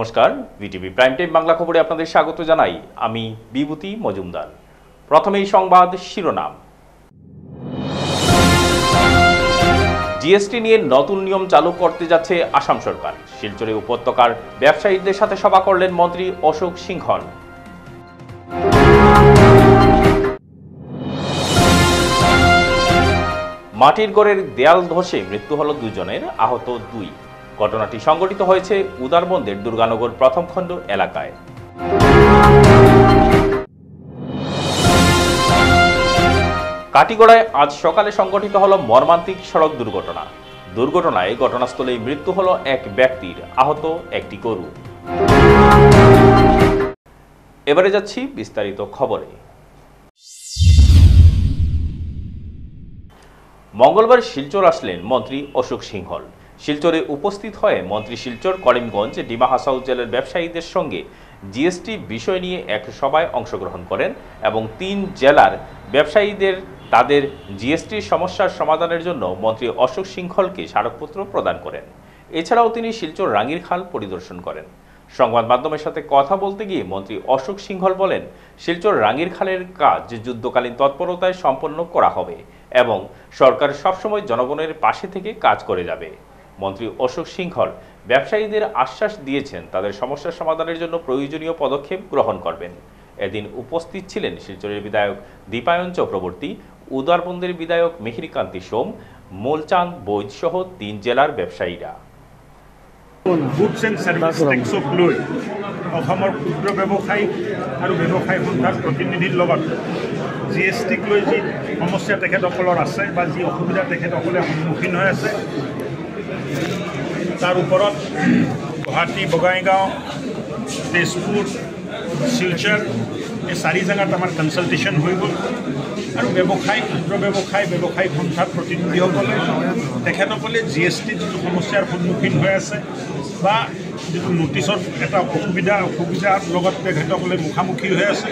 নমস্কার, BTV prime time Bangla খবরে আপনাদের স্বাগত জানাই। আমি বিভূতি মজুমদার। প্রথমেই সংবাদ শিরোনাম। জিএসটি নিয়ে নতুন নিয়ম চালু করতে যাচ্ছে আসাম সরকার। শিলচরে উপত্যকার ব্যবসায়ীদের সাথে সভা করলেন মন্ত্রী অশোক সিংহল। মাটির ঘরের দেয়াল ধসে মৃত্যু হল দুজনের, আহত 2। ঘটনাটি সংঘটিত হয়েছে উদারবন্দের দুর্গানগর প্রথম খণ্ড এলাকায়। কাটিগড়ায় আজ সকালে সংঘটিত হল মর্মান্তিক সড়ক দুর্ঘটনা। দুর্ঘটনায় ঘটনাস্থলেই মৃত্যু হল এক ব্যক্তির, আহত একটি গরু। এবারে যাচ্ছি বিস্তারিত খবরে। মঙ্গলবার শিলচর আসলেন মন্ত্রী অশোক সিংহল। শিলচরে উপস্থিত হয়ে মন্ত্রী শিলচর, করিমগঞ্জ, ডিমা হাসাও জেলার ব্যবসায়ীদের সঙ্গে জিএসটি বিষয় নিয়ে এক সভায় অংশগ্রহণ করেন এবং 3 জেলার ব্যবসায়ীদের তাদের জিএসটির সমস্যার সমাধানের জন্য মন্ত্রী অশোক সিংহলকে স্মারকপত্র প্রদান করেন। এছাড়াও তিনি শিলচর রাঙ্গিরখাল পরিদর্শন করেন। সংবাদ মাধ্যমের সাথে কথা বলতে গিয়ে মন্ত্রী অশোক সিংহল বলেন, শিলচর রাঙ্গিরখালের কাজ যুদ্ধকালীন তৎপরতায় সম্পন্ন করা হবে এবং সরকার সবসময় জনগণের পাশে থেকে কাজ করে যাবে। মন্ত্রী অশোক সিংহল ব্যবসায়ীদের আশ্বাস দিয়েছেন তাদের সমস্যার সমাধানের জন্য প্রয়োজনীয় পদক্ষেপ গ্রহণ করবেন। এদিন উপস্থিত ছিলেন শিলচরের বিধায়ক দীপায়ন চক্রবর্তী, উদারবন্দের বিধায়ক মিহিরকান্তি সোম, মূলচাঁদ বৈদ সহ 3 জেলার ব্যবসায়ীরা। গুডছ এণ্ড ছাৰ্ভিচ টেক্সক লৈ অসমৰ ক্ষুদ্ৰ ব্যৱসায়ী আৰু ব্যৱসায়ী সন্থাৰ প্ৰতিনিধিৰ লগত জিএছটিক লৈ যি সমস্যা তেখেতসকলৰ আছে বা যি অসুবিধা তেখেতসকলে সন্মুখীন হৈ আছে তাৰ ওপৰত গুৱাহাটী, বঙাইগাঁও, তেজপুৰ, শিলচৰ এই 4 জেগাত আমাৰ কনচালটেশ্যন হৈ গ'ল আৰু ব্যৱসায়ী, ক্ষুদ্ৰ ব্যৱসায়ী সন্থাৰ প্ৰতিনিধিসকলে তেখেতসকলে জিএছটি যিটো সমস্যাৰ সন্মুখীন হৈ আছে বা যিটো নটিচৰ এটা অসুবিধাৰ লগত তেখেতসকলে মুখামুখি হৈ আছে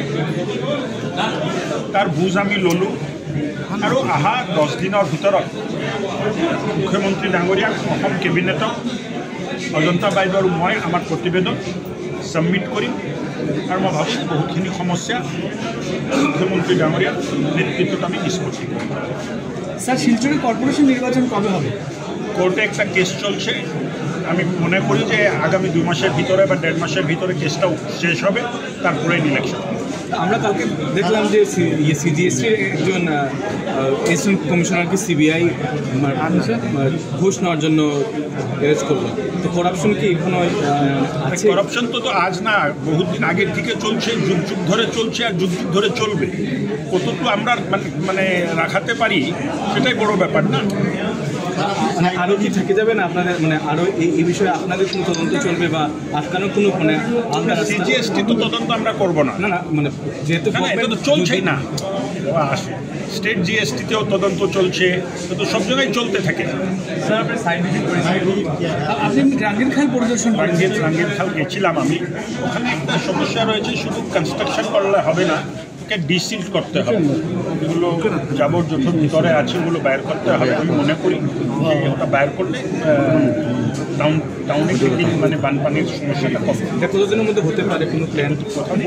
তাৰ বুজ আমি ল'লোঁ আৰু অহা 10 দিনৰ ভিতৰত মুখ্যমন্ত্ৰী ডাঙৰীয়াক, অসম কেবিনেটক অজন্তা বাইদেউ আৰু মই আমাৰ প্ৰতিবেদন ছাবমিট কৰিম আৰু মই ভাবোঁ বহুতখিনি সমস্যা মুখ্যমন্ত্রী ডাঙরিয়ার নেতৃত্বত আমি নিষ্পত্তি করি। স্যার, শিলচরে কর্পোরেশন নির্বাচন কবে হবে? কোর্টে একটা কেস চলছে। আমি মনে করি যে আগামী 2 মাসের ভিতরে বা 1.5 মাসের ভিতরে কেসটা শেষ হবে, তারপরে ইলেকশন। আমরা কালকে দেখলাম যে সিজিএসটির একজন অ্যাসিস্ট্যান্ট কমিশনারকে সিবিআই ঘুষ নেওয়ার জন্য অ্যারেস্ট করলো। তো করাপশন কি এখনো আছে? করাপশন তো আজ না, বহুত দিন আগের থেকে চলছে, যুগ যুগ ধরে চলছে আর যুগ যুগ ধরে চলবে। কতটুকু আমরা মানে রাখাতে পারি সেটাই বড় ব্যাপার না। মানে আরও কি থেকে যাবে না আপনাদের, মানে আরও এই বিষয়ে আপনাদের কোনো তদন্ত চলবে বা আটকানোর কোনো মানে সিজিএসটি তো তদন্ত আমরা করবো না। না মানে যেহেতু এটা তো চলছেই না, স্টেট জিএসটিতেও তদন্ত চলছে, তো সব জায়গায় চলতে থাকে। আপনি রাঙ্গিরখাল পরিদর্শন করেন? রাঙ্গিরখাল গেছিলাম আমি। ওখানে একটা সমস্যা রয়েছে, শুধু কনস্ট্রাকশন করলে হবে না, ওকে ডিসিল করতে হবে। এগুলো জাবর জোথর ভিতরে আছে, ওগুলো বাইর করতে হবে। আমি মনে করি ওটা বাইর করলে টাউনে মানে বানপানির সমস্যাটা কম। এটা কতদিনের মধ্যে হতে পারে কোনো প্ল্যান?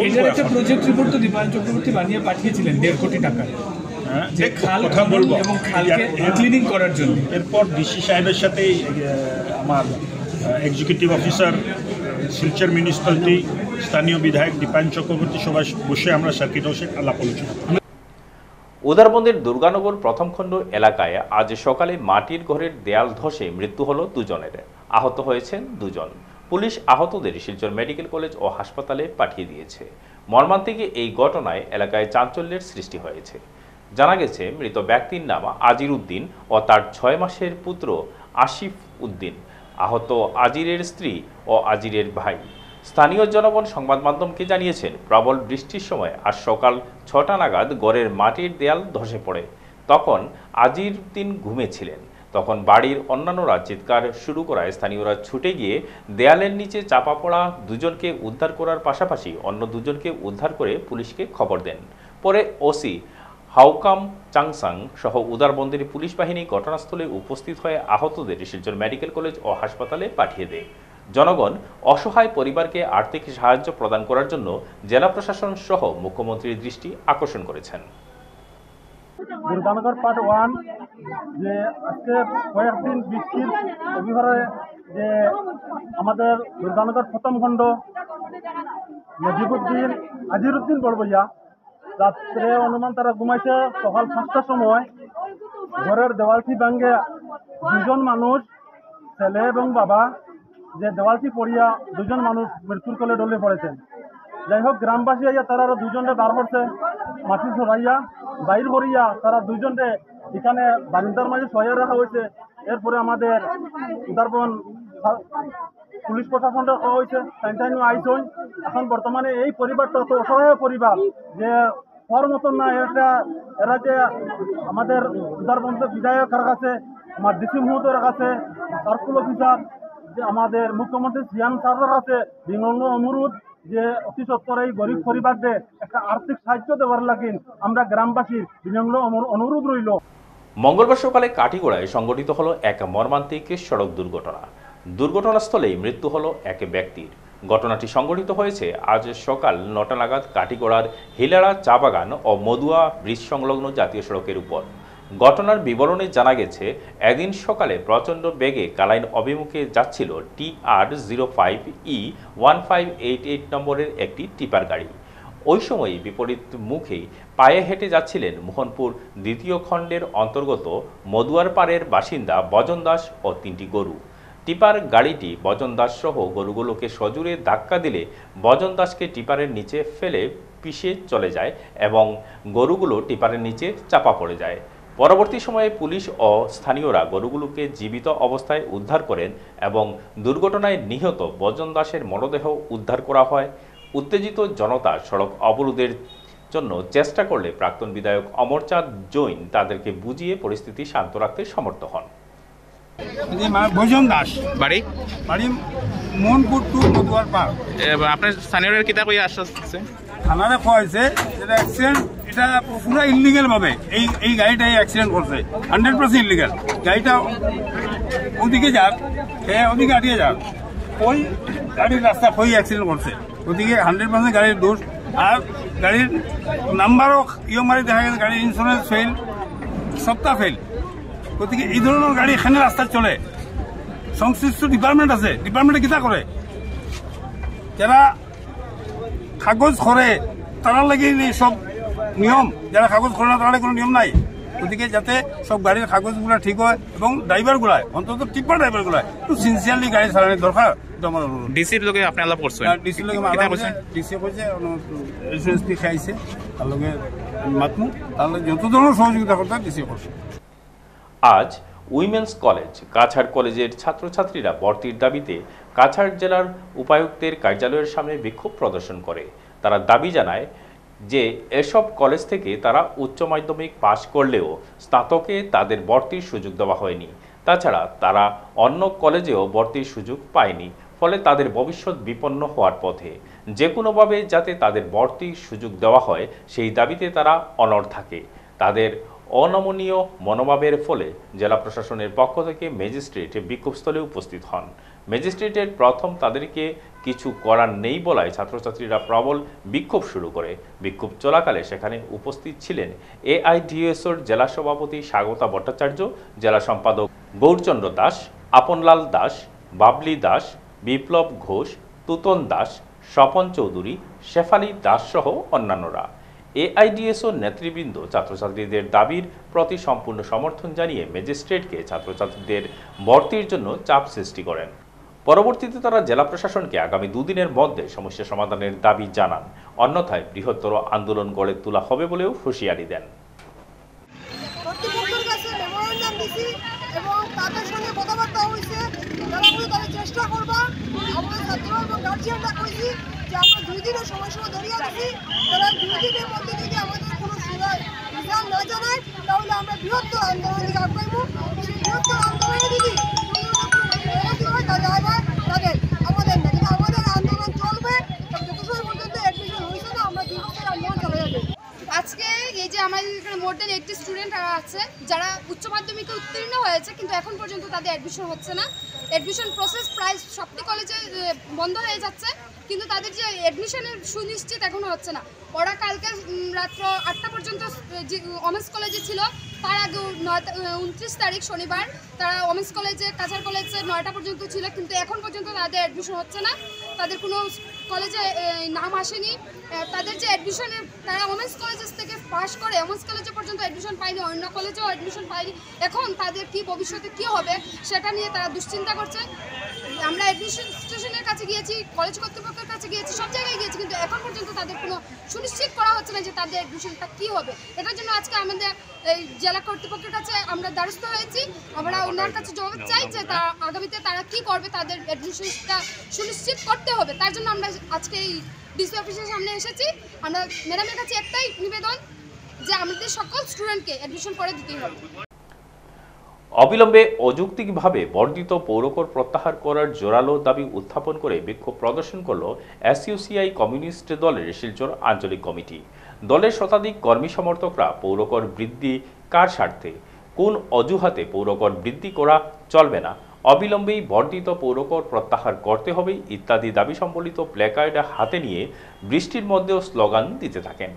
এটার একটা প্রজেক্ট রিপোর্ট তো দীপায়ন চক্রবর্তী বানিয়ে পাঠিয়েছিলেন 1.5 কোটি টাকা, যে খাল কথা বলবো এবং খালকে ক্লিনিং করার জন্য। এরপর ডিসি সাহেবের সাথে আমার এক্সিকিউটিভ অফিসার, শিলচর মিউনিসিপ্যালিটি, স্থানীয় বিধায়ক দীপায়ন চক্রবর্তী সবাই বসে আমরা সার্কিট হাউসে আলাপ আলোচনা। উদারবন্দের দুর্গানগর প্রথম খণ্ড এলাকায় আজ সকালে মাটির ঘরের দেয়াল ধসে মৃত্যু হল 2 জনের, আহত হয়েছেন 2 জন। পুলিশ আহতদের শিলচর মেডিকেল কলেজ ও হাসপাতালে পাঠিয়ে দিয়েছে। মর্মান্তিক এই ঘটনায় এলাকায় চাঞ্চল্যের সৃষ্টি হয়েছে। জানা গেছে মৃত ব্যক্তির নাম আজির উদ্দিন ও তার 6 মাসের পুত্র আসিফ উদ্দিন। আহত আজিরের স্ত্রী ও আজিরের ভাই। স্থানীয় জনগণ সংবাদ মাধ্যমকে জানিয়েছেন, প্রবল বৃষ্টির সময় আজ সকাল 6টা নাগাদ ঘরের মাটির দেয়াল ধসে পড়ে। তখন আজির উদ্দিন ঘুমেছিলেন। তখন বাড়ির অন্যান্যরা চিৎকার শুরু করায় স্থানীয়রা ছুটে গিয়ে দেয়ালের নিচে চাপা পড়া 2 জনকে উদ্ধার করার পাশাপাশি অন্য 2 জনকে উদ্ধার করে পুলিশকে খবর দেন। পরে ওসি হাউকাম চাংসাং সহ উদারবন্দের পুলিশ বাহিনী ঘটনাস্থলে উপস্থিত হয়ে আহতদের শিলচর মেডিকেল কলেজ ও হাসপাতালে পাঠিয়ে দেয়। জনগণ অসহায় পরিবারকে আর্থিক সাহায্য প্রদান করার জন্য জেলা প্রশাসন সহ মুখ্যমন্ত্রীর দৃষ্টি আকর্ষণ করেছেন। দুর্গানগর পার্ট 1 যে আজকে কয়েকদিন বৃষ্টির অভিভাবে যে আমাদের দুর্গানগর প্রথম খণ্ড নজিবুদ্দিন আজিরুদ্দিন বড়বইয়া রাত্রে অনুমান তারা ঘুমাইছে, সকাল 5টার সময় ঘরের দেওয়ালটি ভাঙ্গে দুজন মানুষ ছেলে এবং বাবা যে দেওয়ালটি পড়িয়া দুজন মানুষ মৃত্যুর কোলে ডলে পড়েছেন। যাই হোক গ্রামবাসী আইয়া তারা আরো দুজনকে বার করছে, মাটি সরাইয়া বাইর করিয়া তারা দুজনকে এখানে বারিন্দার মাঝে সহায় রাখা হয়েছে। এরপরে আমাদের উদারবন পুলিশ প্রশাসনটা করা হয়েছে, টাইম আইসন। এখন বর্তমানে এই পরিবারটা তো অসহায় পরিবার যে হওয়ার মতন না, এরা যে আমাদের উদারবন্ধ বিধায়কের কাছে, আমার ডিসি মহোদয়ের কাছে, সার্কুল অফিসার যে আমাদের মুখ্যমন্ত্রী সিয়াম স্যারের কাছে বিনম্র অনুরোধ যে অতি সত্তর এই গরিব পরিবারদের একটা আর্থিক সাহায্য দেওয়ার লাগিন আমরা গ্রামবাসীর বিনম্র অনুরোধ রইল। মঙ্গলবার সকালে কাটিগড়ায় সংঘটিত হলো এক মর্মান্তিক সড়ক দুর্ঘটনা। দুর্ঘটনাস্থলেই মৃত্যু হলো এক ব্যক্তির। ঘটনাটি সংঘটিত হয়েছে আজ সকাল 9টা নাগাদ কাটিগড়ার হিলাড়া চা বাগান ও মদুয়া ব্রিজ সংলগ্ন জাতীয় সড়কের উপর। ঘটনার বিবরণে জানা গেছে, এদিন সকালে প্রচণ্ড বেগে কালাইন অভিমুখে যাচ্ছিল TR05E1588 নম্বরের একটি টিপার গাড়ি। ওই সময় বিপরীত মুখে পায়ে হেঁটে যাচ্ছিলেন মোহনপুর দ্বিতীয় খণ্ডের অন্তর্গত মদুয়ার পাড়ের বাসিন্দা বজন দাস ও 3টি গরু। টিপার গাড়িটি বজন দাস সহ গরুগুলোকে সজোরে ধাক্কা দিলে বজন দাসকে টিপারের নিচে ফেলে পিষে চলে যায় এবং গরুগুলো টিপারের নিচে চাপা পড়ে যায়। পরবর্তী সময়ে পুলিশ ও স্থানীয়রা গরুগুলোকে জীবিত অবস্থায় উদ্ধার করেন এবং দুর্ঘটনায় নিহত বজন দাসের মরদেহ উদ্ধার করা হয়। উত্তেজিত জনতা সড়ক অবরোধের জন্য চেষ্টা করলে প্রাক্তন বিধায়ক অমরচাঁদ জৈন তাদেরকে বুঝিয়ে পরিস্থিতি শান্ত রাখতে সমর্থ হন। ভোজন দাস বাড়ি বাড়ি মোহনপুর টু মদুয়ার পার্ক। আপনার স্থানীয়রা কিতা কইয়া আসছে? থানারে কোয়া হয়েছে এটা অ্যাক্সিডেন্ট, এটা পুরো ইলিগাল ভাবে এই গাড়িটা অ্যাক্সিডেন্ট করছে, 100% ইলিগাল। গাড়িটা ওদিকে যাক, ওদিকে আটিয়ে যাক, ওই গাড়ির রাস্তা ওই অ্যাক্সিডেন্ট করছে, ওদিকে 100% গাড়ির দোষ। আর গাড়ির নাম্বারও মারি দেখা গেছে, গাড়ির ইন্স্যুরেন্স ফেল, সবটা ফেল। গতিকে এই ধরনের গাড়ি এখানে রাস্তায় চলে, সংশ্লিষ্ট ডিপার্টমেন্ট আছে, ডিপার্টমেন্টে কিতা করে, যারা কাগজ করে তারা লাগে সব নিয়ম, যারা কাগজ করে না তারা কোনো নিয়ম নাই। গতিকে যাতে সব গাড়ির কাগজগুলো ঠিক হয় এবং ড্রাইভারগুলাই, অন্তত টিপার ড্রাইভারগুলাই একটু সিনসিয়ারলি গাড়ি চালানোর দরকার। আমার ডিসির লোকে আপনি আলাপ করছেন? ডিসির লোকে ডিসি কইছে ইন্স্যুরেন্স কি খাইছে, তার লোকে মাতমু, তাহলে যত ধরনের সহযোগিতা করতে ডিসি করছে। আজ উইমেন্স কলেজ, কাছাড় কলেজের ছাত্রছাত্রীরা ভর্তির দাবিতে কাছাড় জেলার উপায়ুক্তের কার্যালয়ের সামনে বিক্ষোভ প্রদর্শন করে। তারা দাবি জানায় যে এসব কলেজ থেকে তারা উচ্চ মাধ্যমিক পাশ করলেও স্নাতকে তাদের ভর্তির সুযোগ দেওয়া হয়নি। তাছাড়া তারা অন্য কলেজেও ভর্তির সুযোগ পায়নি, ফলে তাদের ভবিষ্যৎ বিপন্ন হওয়ার পথে। যে কোনোভাবে যাতে তাদের ভর্তির সুযোগ দেওয়া হয় সেই দাবিতে তারা অনড় থাকে। তাদের অনমনীয় মনোভাবের ফলে জেলা প্রশাসনের পক্ষ থেকে ম্যাজিস্ট্রেট বিক্ষোভস্থলে উপস্থিত হন। ম্যাজিস্ট্রেটের প্রথম তাদেরকে কিছু করার নেই বলায় ছাত্রছাত্রীরা প্রবল বিক্ষোভ শুরু করে। বিক্ষোভ চলাকালে সেখানে উপস্থিত ছিলেন AIDSOর জেলা সভাপতি স্বাগতা ভট্টাচার্য, জেলা সম্পাদক গৌরচন্দ্র দাস, আপনলাল দাস, বাবলি দাস, বিপ্লব ঘোষ, তুতন দাস, স্বপন চৌধুরী, শেফালি দাস সহ অন্যান্যরা। AIDSO নেতৃবৃন্দ ছাত্রছাত্রীদের দাবির প্রতি সম্পূর্ণ সমর্থন জানিয়ে ম্যাজিস্ট্রেটকে ছাত্রছাত্রীদের ভর্তির জন্য চাপ সৃষ্টি করেন। পরবর্তীতে তারা জেলা প্রশাসনকে আগামী 2 দিনের মধ্যে সমস্যা সমাধানের দাবি জানান, অন্যথায় বৃহত্তর আন্দোলন গড়ে তোলা হবে বলেও হুঁশিয়ারি দেন। এবং তাদের সঙ্গে কথাবার্তা হয়েছে, তারা চেষ্টা করবা। আমরা ছাত্র এবং গার্জিয়ানরা কইছি যে আমরা 2 দিনের সময়সীমা ধরিয়ে আছি, তারা 2 দিনের মধ্যে যদি আমাদের কোনো রেজাল্ট না জানায় তাহলে আমরা বৃহত্তর আন্দোলন দিকে আগাইব। সেই বৃহত্তর আন্দোলনে যদি হয় তাহলে তাদের আমাদের না, কিন্তু আমাদের আন্দোলন চলবে যত সময় পর্যন্ত অ্যাডমিশন হয়েছে না, আমরা 2 বছর আন্দোলন চালিয়ে যাবে। আজকে এই যে আমাদের এখানে মোর দেন 80 স্টুডেন্ট আছে যারা উচ্চ মাধ্যমিকে উত্তীর্ণ হয়েছে কিন্তু এখন পর্যন্ত তাদের অ্যাডমিশন হচ্ছে না। অ্যাডমিশন প্রসেস প্রায় সবটি কলেজে বন্ধ হয়ে যাচ্ছে, কিন্তু তাদের যে অ্যাডমিশনের সুনিশ্চিত এখনও হচ্ছে না। ওরা কালকে রাত্র 8টা পর্যন্ত যে ওমেন্স কলেজে ছিল, তার আগে 29 তারিখ শনিবার তারা ওমেন্স কলেজে, কাছাড় কলেজে 9টা পর্যন্ত ছিল, কিন্তু এখন পর্যন্ত তাদের অ্যাডমিশন হচ্ছে না। তাদের কোনো কলেজে নাম আসেনি। তাদের যে অ্যাডমিশনের, তারা ওমেন্স কলেজেস থেকে পাশ করে ওমেন্স কলেজে পর্যন্ত অ্যাডমিশন পায়নি, অন্য কলেজেও অ্যাডমিশন পায়নি। এখন তাদের কি ভবিষ্যতে কি হবে সেটা নিয়ে তারা দুশ্চিন্তা করছে। আমরা অ্যাডমিনিস্ট্রেশনের কাছে গিয়েছি, কলেজ কর্তৃপক্ষের কাছে গিয়েছি, সব জায়গায় গিয়েছি, কিন্তু এখন পর্যন্ত তাদের কোনো সুনিশ্চিত করা হচ্ছে না যে তাদের অ্যাডমিশনটা কী হবে। এটার জন্য আজকে আমাদের এই জেলা কর্তৃপক্ষের কাছে আমরা দ্বারস্থ হয়েছি। আমরা ওনার কাছে জবাব চাই যে আগামীতে তারা কি করবে, তাদের অ্যাডমিশনটা সুনিশ্চিত করতে হবে। তার জন্য আমরা আজকে এই ডিসি অফিসের সামনে এসেছি। আমরা ম্যাডামের কাছে একটাই নিবেদন যে আমাদের সকল স্টুডেন্টকে অ্যাডমিশন করে দিতেই হবে। অবিলম্বে অযৌক্তিকভাবে বর্ধিত পৌরকর প্রত্যাহার করার জোরালো দাবি উত্থাপন করে বিক্ষোভ প্রদর্শন করল এসইউসিআই কমিউনিস্ট দলের শিলচর আঞ্চলিক কমিটি। দলের শতাধিক কর্মী সমর্থকরা পৌরকর বৃদ্ধি কার স্বার্থে, কোন অজুহাতে পৌরকর বৃদ্ধি করা চলবে না, অবিলম্বেই বর্ধিত পৌরকর প্রত্যাহার করতে হবে ইত্যাদি দাবি সম্বলিত প্ল্যাকার্ড হাতে নিয়ে বৃষ্টির মধ্যেও স্লোগান দিতে থাকেন।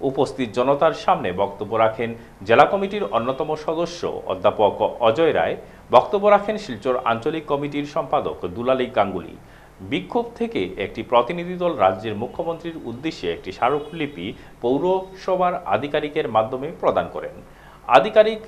উপস্থিত জনতার সামনে বক্তব্য রাখেন জেলা কমিটির অন্যতম সদস্য অধ্যাপক অজয় রায়, বক্তব্য রাখেন শিলচর আঞ্চলিক কমিটির সম্পাদক দুলালী গাঙ্গুলি। বিক্ষোভ থেকে একটি প্রতিনিধি দল রাজ্যের মুখ্যমন্ত্রীর উদ্দেশ্যে একটি স্মারকলিপি পৌরসভার আধিকারিকের মাধ্যমে প্রদান করেন। আধিকারিক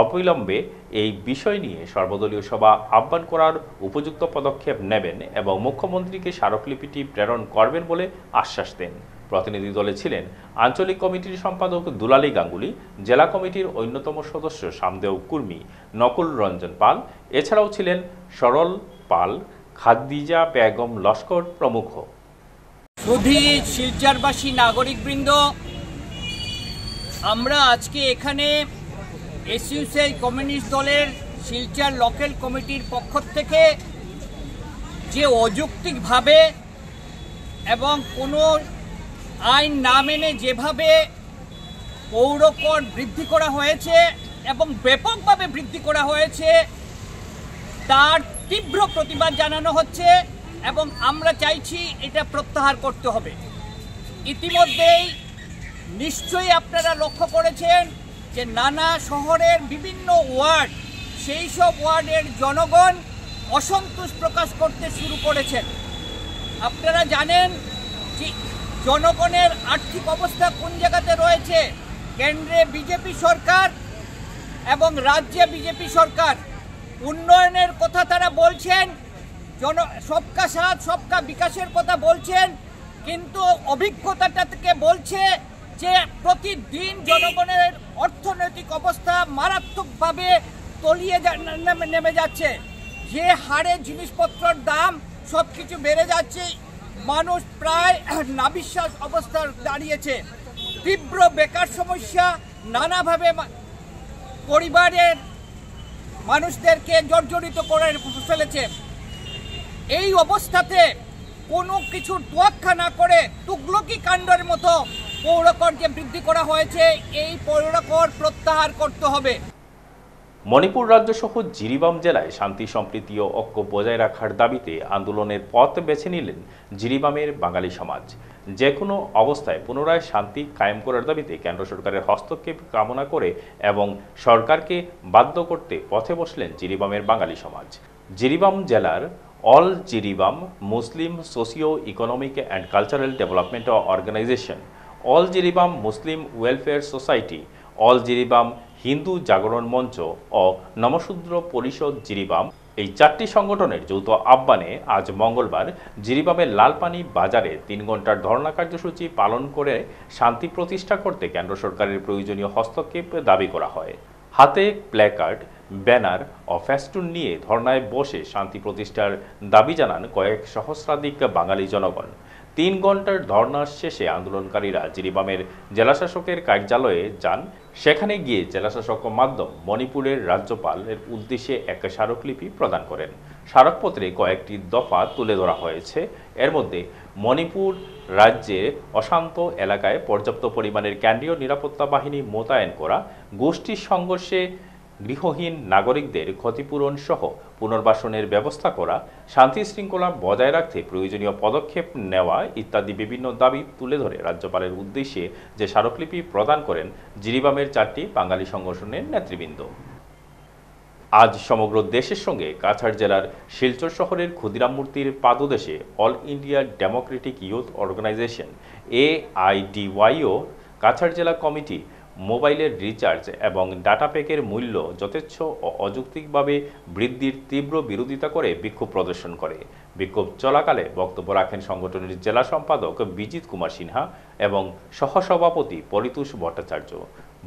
অবিলম্বে এই বিষয় নিয়ে সর্বদলীয় সভা আহ্বান করার উপযুক্ত পদক্ষেপ নেবেন এবং মুখ্যমন্ত্রীকে স্মারকলিপিটি প্রেরণ করবেন বলে আশ্বাস দেন। প্রতিনিধি দলে ছিলেন আঞ্চলিক কমিটির সম্পাদক দুলালী গাঙ্গুলি, জেলা কমিটির অন্যতম সদস্য সামদেও কুর্মী, নকুল রঞ্জন পাল, এছাড়াও ছিলেন সরল পাল, খাদিজা বেগম লস্কর প্রমুখ। শুধু শিলচরবাসী নাগরিকবৃন্দ, আমরা আজকে এখানে এসইউসিআই কমিউনিস্ট দলের শিলচর লোকাল কমিটির পক্ষ থেকে যে অযৌক্তিকভাবে এবং কোনো আইন না মেনে যেভাবে পৌরকর বৃদ্ধি করা হয়েছে এবং ব্যাপকভাবে বৃদ্ধি করা হয়েছে, তার তীব্র প্রতিবাদ জানানো হচ্ছে এবং আমরা চাইছি এটা প্রত্যাহার করতে হবে। ইতিমধ্যেই নিশ্চয়ই আপনারা লক্ষ্য করেছেন যে নানা শহরের বিভিন্ন ওয়ার্ড, সেই সব ওয়ার্ডের জনগণ অসন্তোষ প্রকাশ করতে শুরু করেছেন। আপনারা জানেন যে জনগণের আর্থিক অবস্থা কোন জায়গাতে রয়েছে। কেন্দ্রে বিজেপি সরকার এবং রাজ্যে বিজেপি সরকার উন্নয়নের কথা তারা বলছেন, সবকা সাথ সবকা বিকাশের কথা বলছেন, কিন্তু অভিজ্ঞতাটা থেকে বলছে যে প্রতিদিন জনগণের অর্থনৈতিক অবস্থা মারাত্মকভাবে তলিয়ে নেমে যাচ্ছে। যে হারে জিনিসপত্রের দাম সব কিছু বেড়ে যাচ্ছে, মানুষ প্রায় নাবিশ্বাস অবস্থা দাঁড়িয়েছে। তীব্র বেকার সমস্যা নানাভাবে পরিবারের মানুষদেরকে জর্জরিত করে ফেলেছে। এই অবস্থাতে কোনো কিছু তোয়াক্কা না করে তুগলকি কাণ্ডের মতো পৌরকর যে বৃদ্ধি করা হয়েছে, এই পৌরকর প্রত্যাহার করতে হবে। মণিপুর রাজ্য সহ জিরিবাম জেলায় শান্তি সম্প্রীতি ও ঐক্য বজায় রাখার দাবিতে আন্দোলনের পথ বেছে নিলেন জিরিবামের বাঙালি সমাজ। যে কোনো অবস্থায় পুনরায় শান্তি কায়েম করার দাবিতে কেন্দ্র সরকারের হস্তক্ষেপ কামনা করে এবং সরকারকে বাধ্য করতে পথে বসলেন জিরিবামের বাঙালি সমাজ। জিরিবাম জেলার all Jiribam Muslim socio economic and cultural development organisation, all Jiribam Muslim welfare society, all Jiribam Hindu Jagaran Manch ও নমশূদ্র পরিষদ জিরিবাম, এই চারটি সংগঠনের যৌথ আহ্বানে আজ মঙ্গলবার জিরিবামের লালপানি বাজারে 3 ঘন্টার ধর্ণা কার্যসূচি পালন করে শান্তি প্রতিষ্ঠা করতে কেন্দ্র সরকারের প্রয়োজনীয় হস্তক্ষেপ দাবি করা হয়। হাতে প্ল্যাকার্ড, ব্যানার ও ফেস্টুন নিয়ে ধর্নায় বসে শান্তি প্রতিষ্ঠার দাবি জানান কয়েক সহস্রাধিক বাঙালি জনগণ। 3 ঘন্টার ধর্না শেষে আন্দোলনকারীরা জিরিবামের জেলাশাসকের কার্যালয়ে যান। সেখানে গিয়ে জেলাশাসক মাধ্যম মণিপুরের রাজ্যপালের উদ্দেশ্যে এক স্মারকলিপি প্রদান করেন। স্মারকপত্রে কয়েকটি দফা তুলে ধরা হয়েছে। এর মধ্যে মণিপুর রাজ্যে অশান্ত এলাকায় পর্যাপ্ত পরিমাণের কেন্দ্রীয় নিরাপত্তা বাহিনী মোতায়েন করা, গোষ্ঠী সংঘর্ষে গৃহহীন নাগরিকদের ক্ষতিপূরণ সহ পুনর্বাসনের ব্যবস্থা করা, শান্তি শৃঙ্খলা বজায় রাখতে প্রয়োজনীয় পদক্ষেপ নেওয়া ইত্যাদি বিভিন্ন দাবি তুলে ধরে রাজ্যপালের উদ্দেশ্যে যে স্মারকলিপি প্রদান করেন জিরিবামের 4টি বাঙালি সংগঠনের নেতৃবৃন্দ। আজ সমগ্র দেশের সঙ্গে কাছাড় জেলার শিলচর শহরের ক্ষুদিরাম মূর্তির পাদদেশে all India democratic youth organisation AIDYO Cachar জেলা কমিটি মোবাইলের রিচার্জ এবং ডাটা প্যাকের মূল্য যথেচ্ছ ও অযৌক্তিকভাবে বৃদ্ধির তীব্র বিরোধিতা করে বিক্ষোভ প্রদর্শন করে। বিক্ষোভ চলাকালে বক্তব্য রাখেন সংগঠনের জেলা সম্পাদক বিজিত কুমার সিনহা এবং সহসভাপতি পরিতোষ ভট্টাচার্য।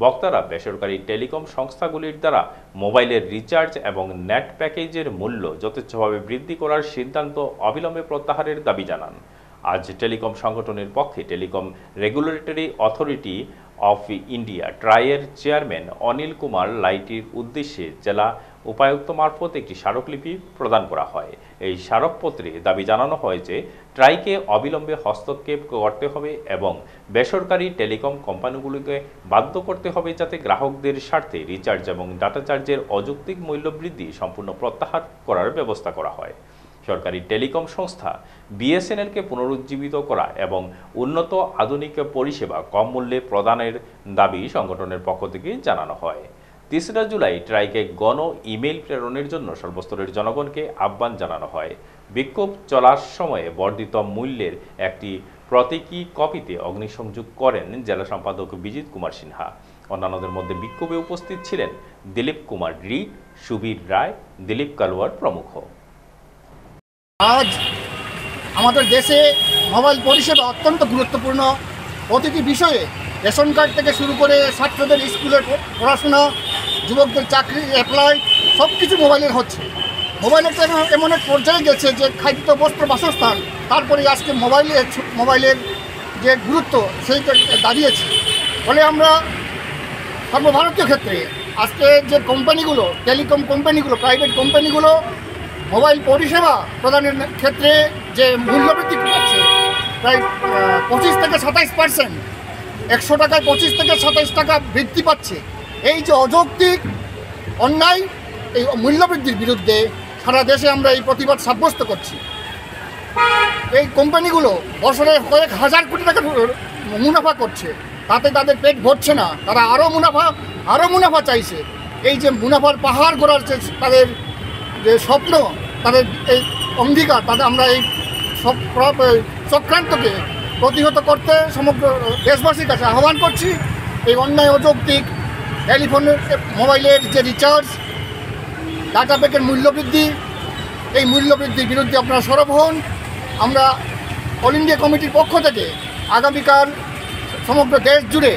বক্তারা বেসরকারি টেলিকম সংস্থাগুলির দ্বারা মোবাইলের রিচার্জ এবং নেট প্যাকেজের মূল্য যথেচ্ছভাবে বৃদ্ধি করার সিদ্ধান্ত অবিলম্বে প্রত্যাহারের দাবি জানান। আজ টেলিকম সংগঠনের পক্ষে telecom regulatory authority of India ট্রাইয়ের চেয়ারম্যান অনিল কুমার লাইটির উদ্দেশ্যে জেলা উপায়ুক্ত মারফত একটি স্মারকলিপি প্রদান করা হয়। এই স্মারকপত্রে দাবি জানানো হয় যে ট্রাইকে অবিলম্বে হস্তক্ষেপ করতে হবে এবং বেসরকারি টেলিকম কোম্পানিগুলিকে বাধ্য করতে হবে যাতে গ্রাহকদের স্বার্থে রিচার্জ এবং ডাটা চার্জের অযৌক্তিক মূল্য বৃদ্ধি সম্পূর্ণ প্রত্যাহার করার ব্যবস্থা করা হয়। সরকারি টেলিকম সংস্থা BSNLকে পুনরুজ্জীবিত করা এবং উন্নত আধুনিক পরিষেবা কম মূল্যে প্রদানের দাবি সংগঠনের পক্ষ থেকে জানানো হয়। 3 জুলাই ট্রাইকে গণ ইমেইল প্রেরণের জন্য সর্বস্তরের জনগণকে আহ্বান জানানো হয়। বিক্ষোভ চলার সময়ে বর্ধিত মূল্যের একটি প্রতীকী কপিতে অগ্নিসংযোগ করেন জেলা সম্পাদক বিজিত কুমার সিনহা। অন্যান্যদের মধ্যে বিক্ষোভে উপস্থিত ছিলেন দিলীপ কুমার রিড, সুবীর রায়, দিলীপ কালওয়ার প্রমুখ। আজ আমাদের দেশে মোবাইল পরিষেবা অত্যন্ত গুরুত্বপূর্ণ। প্রতিটি বিষয়ে রেশন কার্ড থেকে শুরু করে ছাত্রদের স্কুলের পড়াশোনা, যুবকদের চাকরি অ্যাপ্লাই সব কিছু মোবাইলের হচ্ছে। মোবাইলের তো এমন এক পর্যায়ে গেছে যে খাদ্য, বস্ত্র, বাসস্থান, তারপরে আজকে মোবাইলের যে গুরুত্ব সেইটা দাঁড়িয়েছে। ফলে আমরা সর্বভারতীয় ক্ষেত্রে আজকে যে কোম্পানিগুলো, টেলিকম কোম্পানিগুলো, প্রাইভেট কোম্পানিগুলো মোবাইল পরিষেবা প্রদানের ক্ষেত্রে যে মূল্যবৃদ্ধি করছে প্রায় 25 থেকে 27%, 100 টাকায় 25 থেকে 27 টাকা বৃদ্ধি পাচ্ছে। এই যে অযৌক্তিক অন্যায়, এই মূল্যবৃদ্ধির বিরুদ্ধে সারা দেশে আমরা এই প্রতিবাদ সাব্যস্ত করছি। এই কোম্পানিগুলো বছরে কয়েক হাজার কোটি টাকা মুনাফা করছে, তাতে তাদের পেট ভরছে না, তারা আরও মুনাফা চাইছে। এই যে মুনাফার পাহাড় গড়ার তাদের যে স্বপ্ন, তাদের এই অঙ্গীকার, তাদের আমরা এই সব চক্রান্তকে প্রতিহত করতে সমগ্র দেশবাসীর কাছে আহ্বান করছি। এই অন্যায় অযৌক্তিক টেলিফোনের মোবাইলের যে রিচার্জ, ডাটা প্যাকের মূল্যবৃদ্ধি, এই মূল্যবৃদ্ধির বিরুদ্ধে আপনারা সরব হন। আমরা অল ইন্ডিয়া কমিটির পক্ষ থেকে আগামীকাল সমগ্র দেশ জুড়ে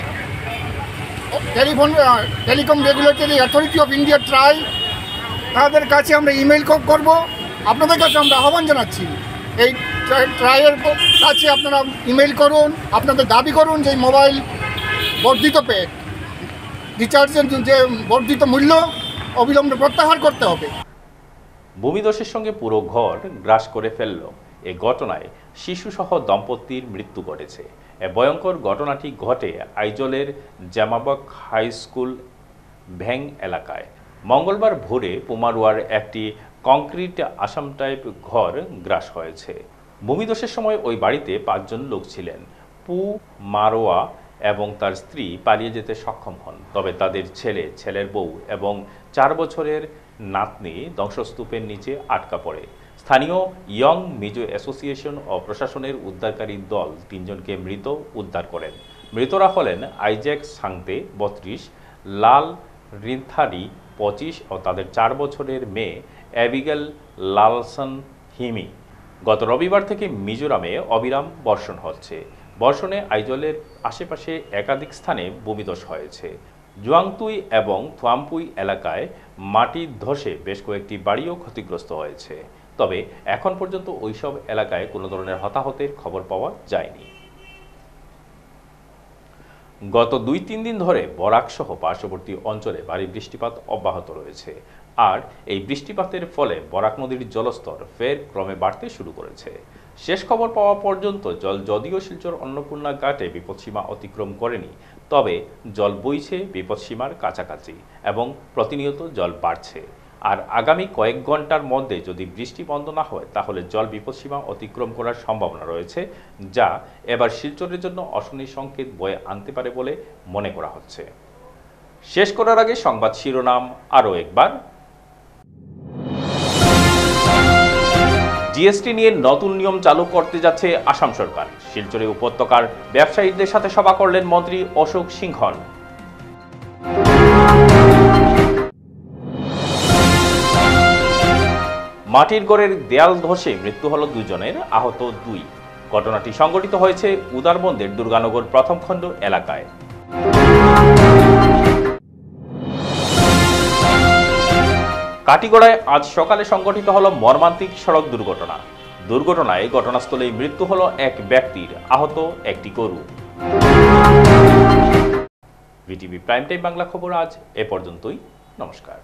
telecom regulatory authority of India try, তাদের কাছে আমরা ইমেইল করব। আপনাদের কাছে আমরা আহ্বান জানাচ্ছি, এই ট্রাইয়ের কাছে আপনারা ইমেইল করুন, আপনাদের দাবি করুন যে মোবাইল বর্ধিত প্যাক, রিচার্জের যে বর্ধিত মূল্য অবিলম্বে প্রত্যাহার করতে হবে। ভূমিধসের সঙ্গে পুরো ঘর গ্রাস করে ফেলল। এ ঘটনায় শিশুসহ দম্পতির মৃত্যু ঘটেছে। এ ভয়ঙ্কর ঘটনাটি ঘটে আইজলের জামাবাগ হাই স্কুল ভ্যাং এলাকায়। মঙ্গলবার ভোরে পুমারুয়ার একটি কংক্রিট আসাম টাইপ ঘর গ্রাস হয়েছে। ভূমিধসের সময় ওই বাড়িতে 5 জন লোক ছিলেন। পু মারোয়া এবং তার স্ত্রী পালিয়ে যেতে সক্ষম হন, তবে তাদের ছেলের বউ এবং 4 বছরের নাতনি ধ্বংসস্তূপের নিচে আটকা পড়ে। স্থানীয় ইয়ং মিজো অ্যাসোসিয়েশন ও প্রশাসনের উদ্ধারকারী দল 3 জনকে মৃত উদ্ধার করেন। মৃতরা হলেন আইজ্যাক সাংতে 32, লাল রিন্থারি 25 ও তাদের 4 বছরের মেয়ে অ্যাবিগেল লালসন হিমি। গত রবিবার থেকে মিজোরামে অবিরাম বর্ষণ হচ্ছে। বর্ষণে আইজলের আশেপাশে একাধিক স্থানে ভূমিধস হয়েছে। জুয়াংতুই এবং থুয়ামপুই এলাকায় মাটির ধসে বেশ কয়েকটি বাড়িও ক্ষতিগ্রস্ত হয়েছে, তবে এখন পর্যন্ত ওইসব এলাকায় কোনো ধরনের হতাহতের খবর পাওয়া যায়নি। গত 2-3 দিন ধরে বরাক সহ পার্শ্ববর্তী অঞ্চলে ভারী বৃষ্টিপাত অব্যাহত রয়েছে। আর এই বৃষ্টিপাতের ফলে বরাক নদীর জলস্তর ফের ক্রমে বাড়তে শুরু করেছে। শেষ খবর পাওয়া পর্যন্ত জল যদিও শিলচর অন্নপূর্ণা ঘাটে বিপদসীমা অতিক্রম করেনি, তবে জল বইছে বিপদসীমার কাছাকাছি এবং প্রতিনিয়ত জল বাড়ছে। আর আগামী কয়েক ঘন্টার মধ্যে যদি বৃষ্টি বন্ধ না হয় তাহলে জল বিপদসীমা অতিক্রম করার সম্ভাবনা রয়েছে, যা এবার শিলচরের জন্য অশনি সংকেত বয়ে আনতে পারে বলে মনে করা হচ্ছে। শেষ করার আগে সংবাদ শিরোনাম আরও একবার। জিএসটি নিয়ে নতুন নিয়ম চালু করতে যাচ্ছে আসাম সরকার। শিলচরে উপত্যকার ব্যবসায়ীদের সাথে সভা করলেন মন্ত্রী অশোক সিংহল। মাটির ঘরের দেয়াল ধসে মৃত্যু হল 2 জনের, আহত 2। ঘটনাটি সংঘটিত হয়েছে উদারবন্দের দুর্গানগর প্রথম খণ্ড এলাকায়। কাটিগড়ায় আজ সকালে সংঘটিত হল মর্মান্তিক সড়ক দুর্ঘটনা। দুর্ঘটনায় ঘটনাস্থলেই মৃত্যু হল এক ব্যক্তির, আহত একটি গরু। ভিটিভি প্রাইম টাইম বাংলা খবর আজ এ পর্যন্তই। নমস্কার।